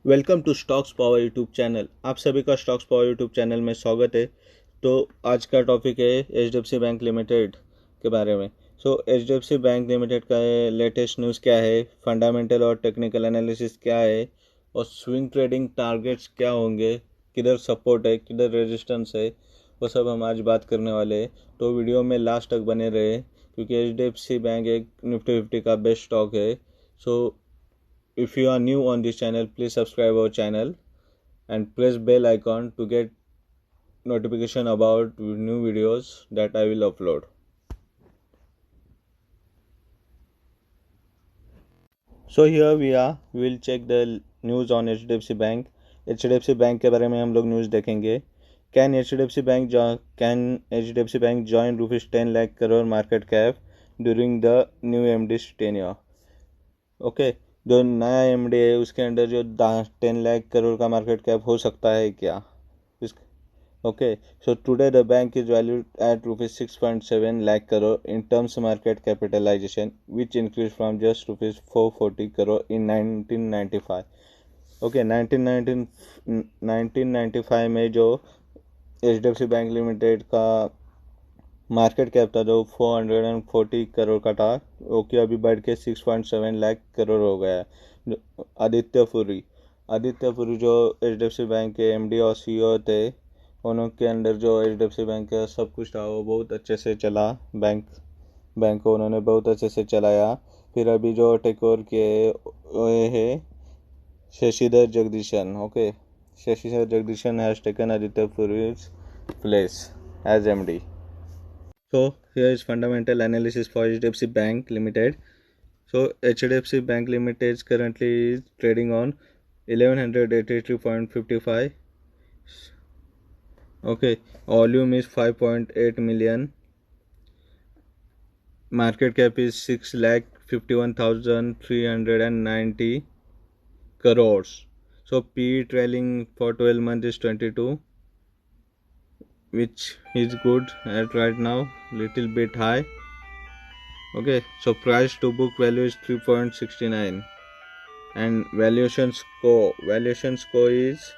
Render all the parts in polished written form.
Welcome to stocks power YouTube channel. आप सभी का स्टॉक्स पावर यूट्यूब चैनल में स्वागत है। तो आज का टॉपिक है एचडीएफसी बैंक लिमिटेड के बारे में। एचडीएफसी बैंक लिमिटेड का लेटेस्ट न्यूज़ क्या है, फंडामेंटल और टेक्निकल एनालिसिस क्या है, और स्विंग ट्रेडिंग टारगेट्स क्या होंगे, किधर सपोर्ट है, किधर रेजिस्टेंस है, वो सब हम आज बात करने वाले हैं। तो वीडियो में लास्ट तक बने रहे, क्योंकि एचडीएफसी बैंक एक निफ्टी 50 का बेस्ट स्टॉक है। सो if you are new on this channel, please subscribe our channel and press bell icon to get notification about new videos that I will upload. So here we are, we will check the news on HDFC Bank. HDFC Bank के बारे में हम लोग news देखेंगे। Can HDFC Bank join rupees 10 lakh crore market cap during the new MD's tenure? Okay, जो नया MD है उसके अंडर जो 10 लाख करोड़ का मार्केट कैप हो सकता है क्या? Okay, so today the bank is valued at rupees 6.7 lakh crore in terms market capitalization, which increase from just rupees 440 crore in 1995। Okay, 1995 में जो एचडीएफसी बैंक लिमिटेड का मार्केट कैप था जो 440 करोड़ का था, वो कि अभी बढ़ के 6.7 लाख करोड़ हो गया है। आदित्य पुरी जो एचडीएफसी बैंक के एमडी और सीईओ थे, उनके अंडर जो एचडीएफसी बैंक का सब कुछ था वो बहुत अच्छे से चला। बैंक को उन्होंने बहुत अच्छे से चलाया। फिर अभी जो टेक ओवर किए हुए है Shashidhar Jagdishan. Okay, Shashidhar Jagdishan has taken आदित्यपुरी's place as MD. So here is fundamental analysis for HDFC Bank Limited. So HDFC Bank Limited is currently trading on 1183.55. Okay, volume is 5.8 million. Market cap is 6,51,390 crores. So PE trailing for 12 months is 22, which is good at right now, little bit high. Okay, so price to book value is 3.69 and valuation score is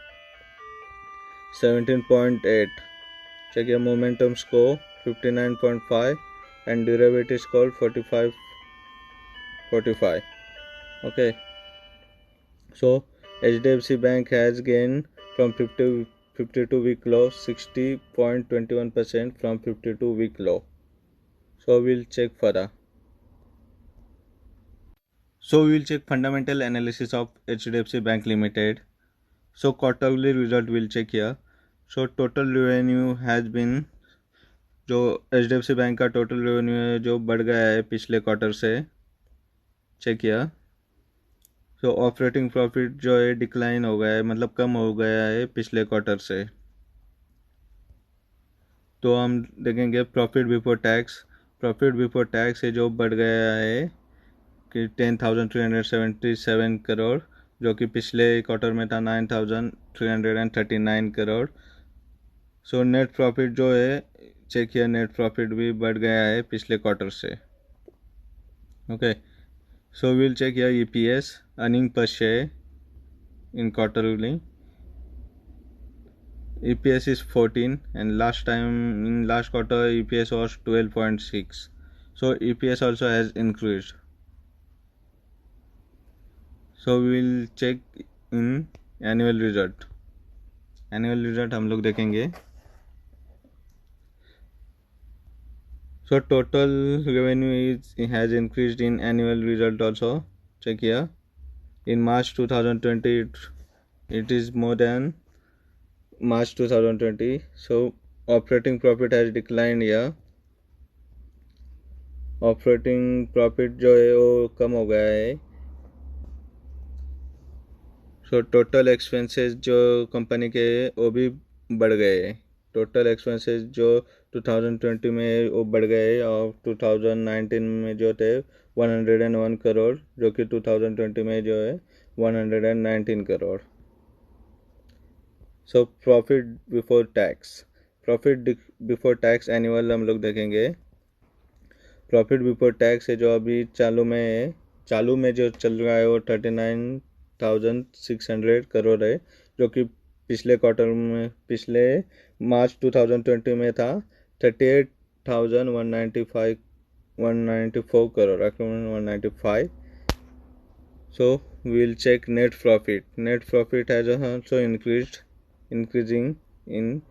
17.8. check your momentum score 59.5 and derivative score 45. Okay, so HDFC Bank has gained from 52 week low 60.21% from 52 week low. So we'll check further. So we will check fundamental analysis of HDFC Bank Limited. So quarterly result we'll check here. So total revenue has been, जो HDFC bank का total revenue है जो बढ़ गया है पिछले quarter से, check किया। सो ऑपरेटिंग प्रॉफिट जो है डिक्लाइन हो गया है, मतलब कम हो गया है पिछले क्वार्टर से। तो हम देखेंगे प्रॉफिट बिफोर टैक्स है जो बढ़ गया है कि 10,377 करोड़, जो कि पिछले क्वार्टर में था 9,339 करोड़। सो नेट प्रॉफिट जो है, चेक किया, नेट प्रॉफिट भी बढ़ गया है पिछले क्वार्टर से। Okay, so will check your EPS, earning per share in quarterly. EPS is 14 and last quarter EPS was 12.6. So EPS also has increased. So we will check in annual result हम लोग देखेंगे। So total revenue has increased in annual result also. Check here. In March 2020 it is more than March 2020. So operating profit has declined here. Operating profit जो है वो कम हो गया है। So total expenses जो कंपनी के वो भी बढ़ गए हैं। टोटल एक्सपेंसेस जो 2020 में वो बढ़ गए और 2019 में जो थे 101 करोड़, जो कि 2020 में जो है 119 crore. So profit before tax annual हम लोग देखेंगे। प्रॉफिट बिफोर टैक्स है जो अभी चालू में जो चल रहा है वो 39 27,600 करोड़ है, जो कि पिछले क्वार्टर में, पिछले मार्च 2020 में था 38,195 194 crore, account 195. So we will check net profit. Net profit has also increasing in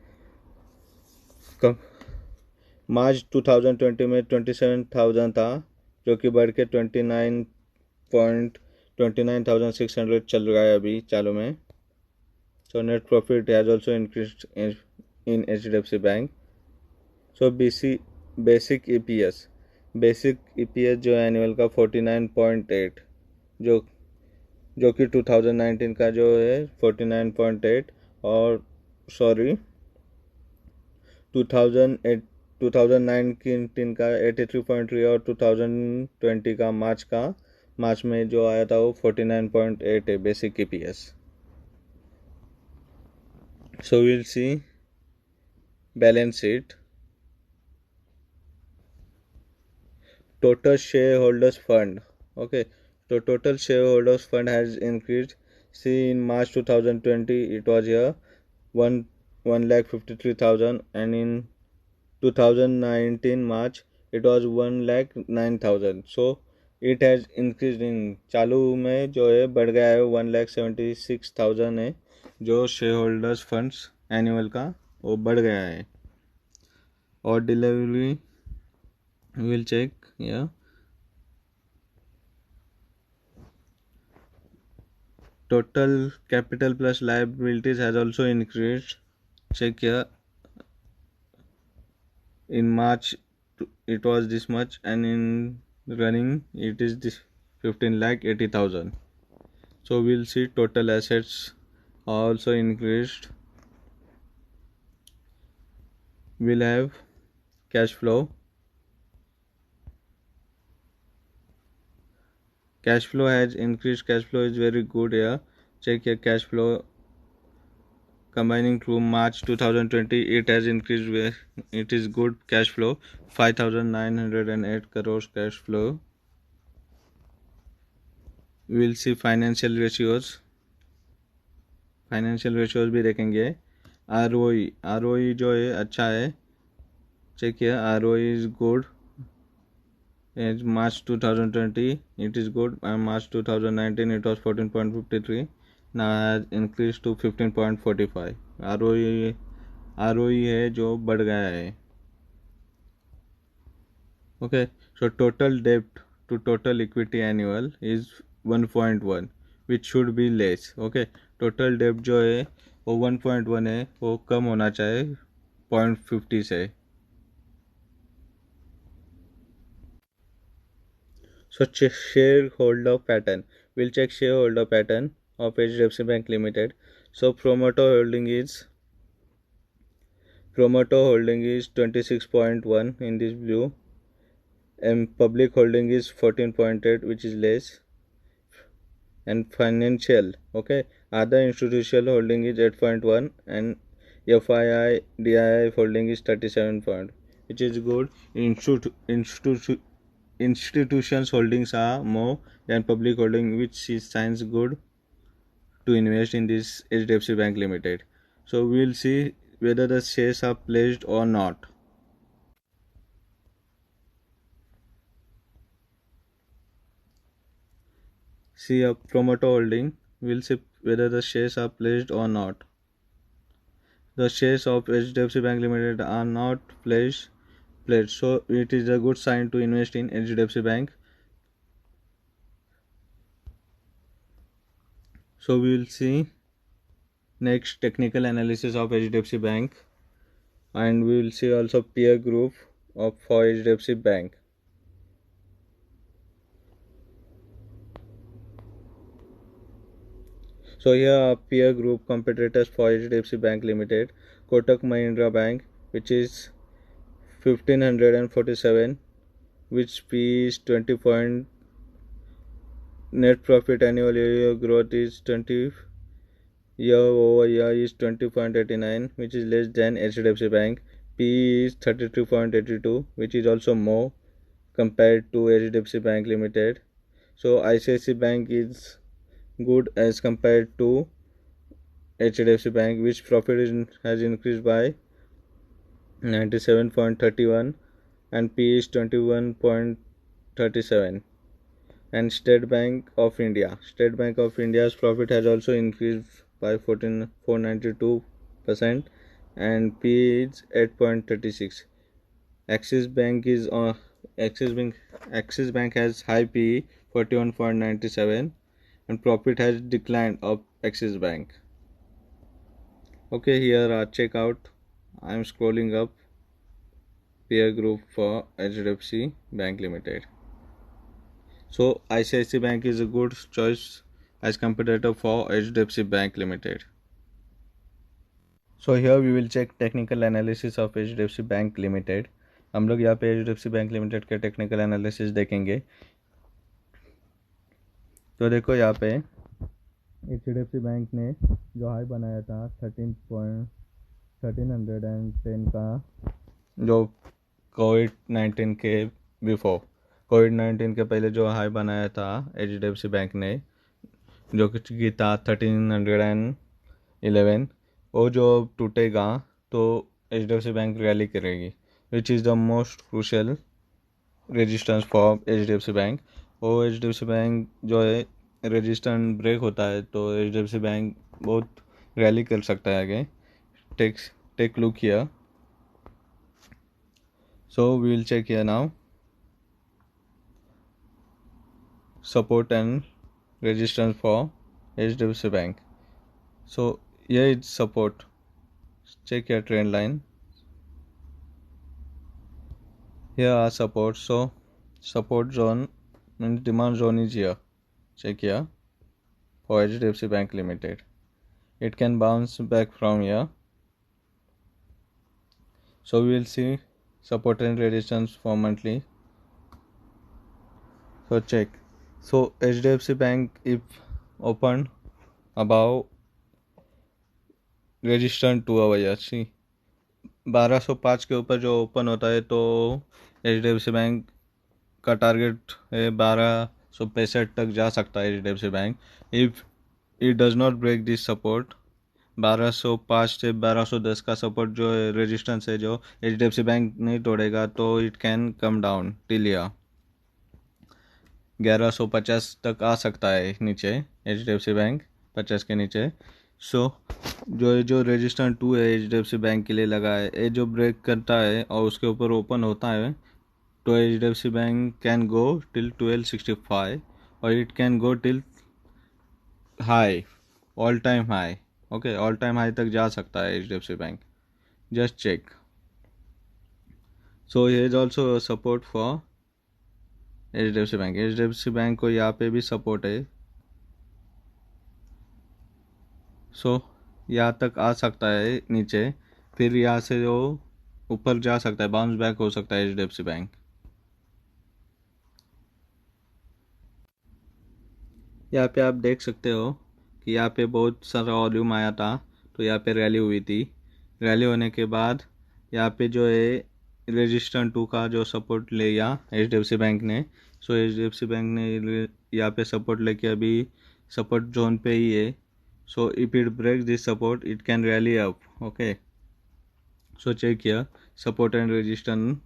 मार्च 2020 में 27,000 था, जो कि बढ़ के 29,600 चल रहा है अभी चालू में. So net profit has also increased in HDFC Bank. So basic EPS जो एनुअल का 49.8, जो कि 2019 का जो है 49.8, और 2019 का 83.3, और 2020 का मार्च में जो आया था वो 49.8 है basic EPS. So we'll see balance sheet. Total shareholders fund. Okay, so total shareholders fund has increased. See, in March 2020 it was here 1,53,000, and in 2019 March it was 1,09,000. So it has increased in चालू में जो है बढ़ गया है 1,76,000 है, जो share funds annual का वो बढ़ गया है. और डिलीवरी विल चेक या total capital plus liabilities has also increased. Check here. In March it was this much, and in running it is this 15,80,000. So we'll see total assets also increased. We'll have cash flow. Cash flow has increased. Cash flow is very good here. Check your cash flow. Combining to March 2020, it has increased where it is good cash flow, 5,908 crores cash flow. We will see financial ratios. Financial ratios भी देखेंगे. ROE जो है अच्छा है. Check किया, ROE is good. March 2020 it is good, and March 2019 it was 14.53. now has increased to 15.45. ROE है जो बढ़ गया है. Okay, so total debt to total equity annual is 1.1, which should be less. Okay, total debt जो है वो 1.1 है, वो कम होना चाहिए 0.50 से. So shareholder pattern. We'll check shareholder pattern of HDFC Bank Limited. So promoter holding is 26.1 in this blue, and public holding is 14.8, which is less, and financial, okay, other institutional holding is 8.1, and FII DII holding is 37 which is good. Institutions holdings are more than public holding, which is signs good to invest in this HDFC Bank Limited. So we will see whether the shares are pledged or not. See a promoter holding, we will see whether the shares are pledged or not. The shares of HDFC Bank Limited are not pledged, so it is a good sign to invest in HDFC Bank. So we will see next technical analysis of HDFC Bank, and we will see also peer group for HDFC Bank. So here are peer group competitors for HDFC Bank Limited. Kotak Mahindra Bank, which is 1547, which P is 20 point. Net profit annual year growth is 20 year over year is 20.89, which is less than HDFC Bank. P is 33.82, which is also more compared to HDFC Bank Limited. So ICICI Bank is good as compared to HDFC Bank, which has increased by 97.31 and P is 21.37. And State Bank of India's profit has also increased by 492% and P is 8.36. Axis Bank is Axis Bank has high PE 41.97 and profit has declined of Axis Bank. Okay, here check out. I am scrolling up peer group for HDFC Bank Limited. So ICICI Bank is a good choice as competitor for HDFC Bank Limited. So here we will check technical analysis of HDFC Bank Limited. हम लोग यहाँ पे HDFC Bank Limited के technical analysis देखेंगे. तो देखो यहाँ पे HDFC बैंक ने जो हाई बनाया था 1310 का, जो कोविड-19 के पहले जो हाई बनाया था HDFC बैंक ने, जो कि था 1311, वो जो टूटेगा तो HDFC बैंक रैली करेगी, which is the most crucial resistance for HDFC bank. वो HDFC बैंक जो है रेजिस्टेंस ब्रेक होता है तो HDFC बैंक बहुत रैली कर सकता है आगे. Take look here. So we will check here now. Support and resistance for HDFC Bank. So here is support. Check your trend line. Here are support. So support zone means demand zone is here. Check here for HDFC Bank Limited. It can bounce back from here. So we will see support and resistance for monthly. So check. So HDFC Bank if opened above resistance 2 hours, see 1205 के ऊपर जो open होता है तो HDFC bank का target है 1265 तक जा सकता है HDFC bank. If it does not break this support 1205 से 1210 का सपोर्ट जो रेजिस्टेंस है जो HDFC बैंक नहीं तोड़ेगा तो it can come down till 1150 तक आ सकता है नीचे HDFC बैंक 50 के नीचे. सो जो रेजिस्टेंस 2 है HDFC बैंक के लिए लगा है, ये जो ब्रेक करता है और उसके ऊपर ओपन होता है तो HDFC bank can go till 1265 और it can go till high, all time high. Okay, all time high तक जा सकता है HDFC bank. Just check. So here is also support for HDFC bank. HDFC bank को यहाँ पे भी support है. सो यहाँ तक आ सकता है नीचे, फिर यहाँ से जो ऊपर जा सकता है, बाउंस बैक हो सकता है HDFC बैंक. यहाँ पे आप देख सकते हो कि यहाँ पे बहुत सारा वॉल्यूम आया था तो यहाँ पे रैली हुई थी. रैली होने के बाद यहाँ पे जो है रेजिस्टेंस 2 का जो सपोर्ट लिया HDFC बैंक ने. सो HDFC बैंक ने यहाँ पे सपोर्ट लेके अभी सपोर्ट जोन पे ही है. So if it breaks this support it can rally up. Okay, so check here support and resistance.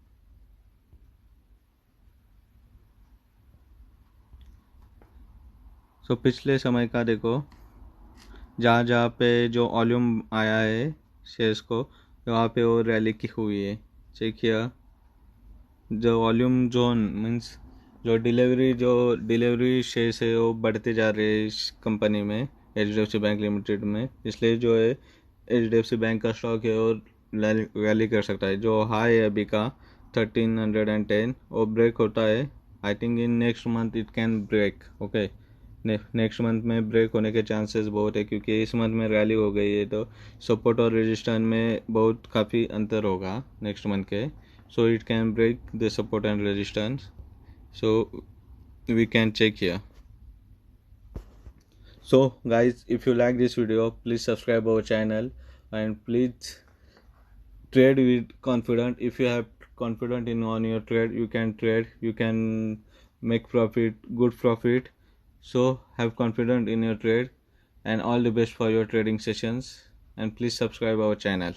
So पिछले समय का देखो, जहाँ पे जो वॉल्यूम आया है शेयर्स को वहाँ पे वो रैली की हुई है. चेक हियर जो वॉल्यूम जोन मीन्स जो डिलीवरी शेयर्स है वो बढ़ते जा रहे हैं इस कंपनी में HDFC बैंक लिमिटेड में. इसलिए जो है HDFC बैंक का स्टॉक है और रैली कर सकता है. जो हाई है अभी का 1310 वो ब्रेक होता है. I think in next month it can break. Okay, next month में ब्रेक होने के चांसेस बहुत है क्योंकि इस मंथ में रैली हो गई है तो सपोर्ट और रेजिस्टेंस में बहुत काफ़ी अंतर होगा नेक्स्ट मंथ के. So it can break the support and resistance. So we can check here. So guys, if you like this video please subscribe our channel and please trade with confident. If you have confident in on your trade you can trade, you can make profit, good profit. So have confidence in your trade and all the best for your trading sessions, and please subscribe our channel.